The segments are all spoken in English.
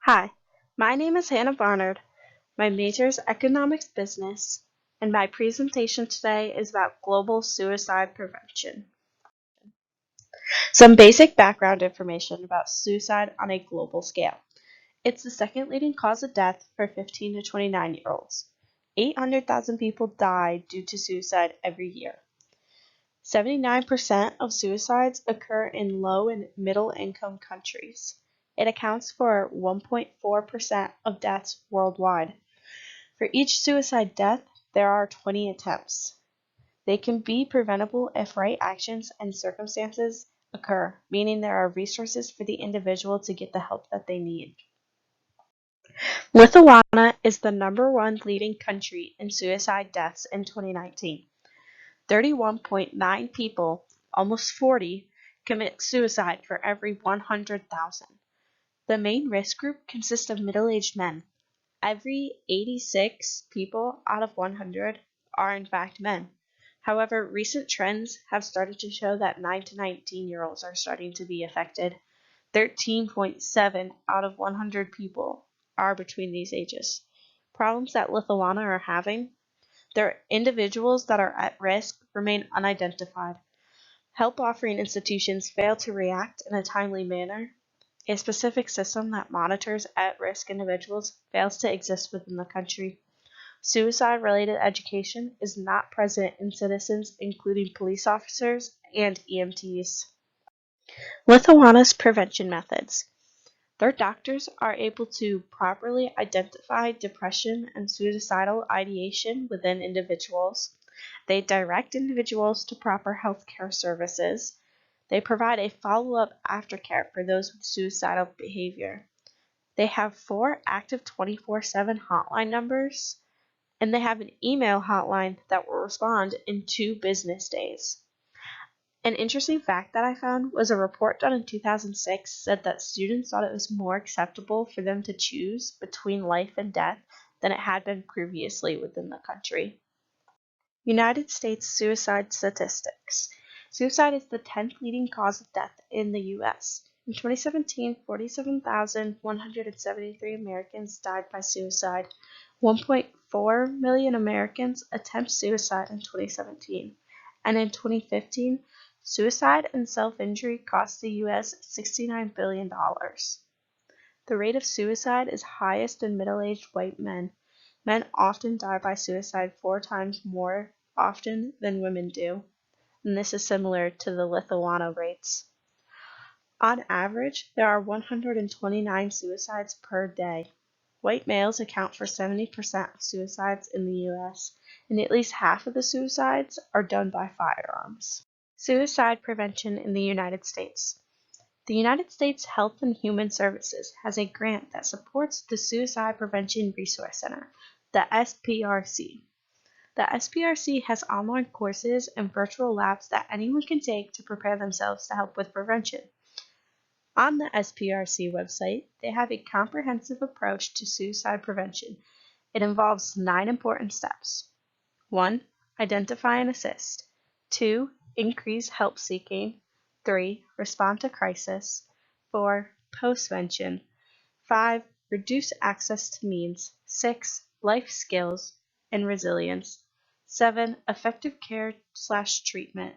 Hi, my name is Hannah Barnard. My major is economics business, and my presentation today is about global suicide prevention. Some basic background information about suicide on a global scale. It's the second leading cause of death for 15 to 29-year-olds. 800,000 people die due to suicide every year. 79% of suicides occur in low and middle income countries. It accounts for 1.4% of deaths worldwide. For each suicide death, there are 20 attempts. They can be preventable if right actions and circumstances occur, meaning there are resources for the individual to get the help that they need. Lithuania is the #1 leading country in suicide deaths in 2019. 31.9 people, almost 40, commit suicide for every 100,000. The main risk group consists of middle-aged men. Every 86 people out of 100 are in fact men. However, recent trends have started to show that 9 to 19-year-olds are starting to be affected. 13.7 out of 100 people are between these ages. Problems that Lithuania are having: their individuals that are at risk remain unidentified. Help offering institutions fail to react in a timely manner. A specific system that monitors at-risk individuals fails to exist within the country. Suicide-related education is not present in citizens, including police officers and EMTs. Lithuania's prevention methods. Their doctors are able to properly identify depression and suicidal ideation within individuals. They direct individuals to proper healthcare services. They provide a follow-up aftercare for those with suicidal behavior. They have 4 active 24/7 hotline numbers, and they have an email hotline that will respond in 2 business days. An interesting fact that I found was a report done in 2006 said that students thought it was more acceptable for them to choose between life and death than it had been previously within the country. United States suicide statistics. Suicide is the 10th leading cause of death in the U.S. In 2017, 47,173 Americans died by suicide. 1.4 million Americans attempt suicide in 2017, and in 2015, suicide and self-injury cost the U.S. $69 billion. The rate of suicide is highest in middle-aged white men. Men often die by suicide 4 times more often than women do, and this is similar to the Lithuania rates. On average, there are 129 suicides per day. White males account for 70% of suicides in the U.S., and at least half of the suicides are done by firearms. Suicide prevention in the United States. The United States Health and Human Services has a grant that supports the Suicide Prevention Resource Center, the SPRC. The SPRC has online courses and virtual labs that anyone can take to prepare themselves to help with prevention. On the SPRC website, they have a comprehensive approach to suicide prevention. It involves 9 important steps. 1. Identify and assist. 2. Increase help seeking. 3. Respond to crisis. 4. Postvention. 5. Reduce access to means. 6. Life skills and resilience. 7. Effective care/treatment.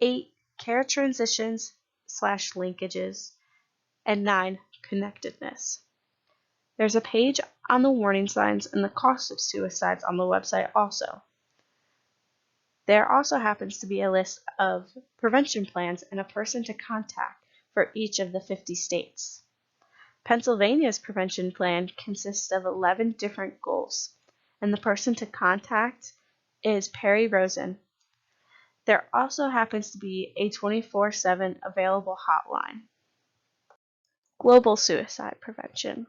8. Care transitions/linkages. And 9. Connectedness. There's a page on the warning signs and the cost of suicides on the website also. There also happens to be a list of prevention plans and a person to contact for each of the 50 states. Pennsylvania's prevention plan consists of 11 different goals, and the person to contact is Perry Rosen. There also happens to be a 24/7 available hotline. Global suicide prevention.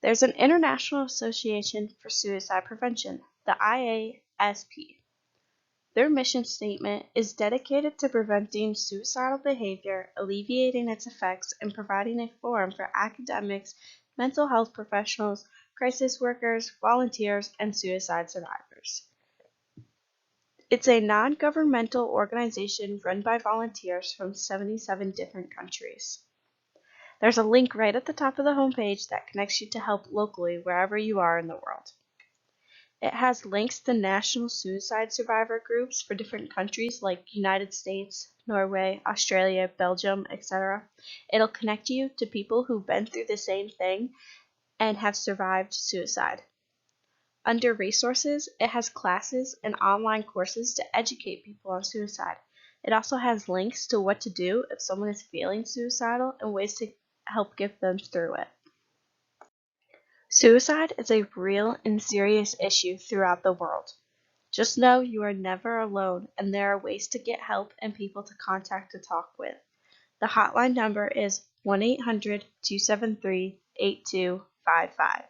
There's an International Association for Suicide Prevention, the IASP. Their mission statement is dedicated to preventing suicidal behavior, alleviating its effects, and providing a forum for academics, mental health professionals, crisis workers, volunteers, and suicide survivors. It's a non-governmental organization run by volunteers from 77 different countries. There's a link right at the top of the homepage that connects you to help locally wherever you are in the world. It has links to national suicide survivor groups for different countries like United States, Norway, Australia, Belgium, etc. It'll connect you to people who've been through the same thing and have survived suicide. Under resources, it has classes and online courses to educate people on suicide. It also has links to what to do if someone is feeling suicidal and ways to help get them through it. Suicide is a real and serious issue throughout the world. Just know you are never alone and there are ways to get help and people to contact to talk with. The hotline number is 1-800-273-8255.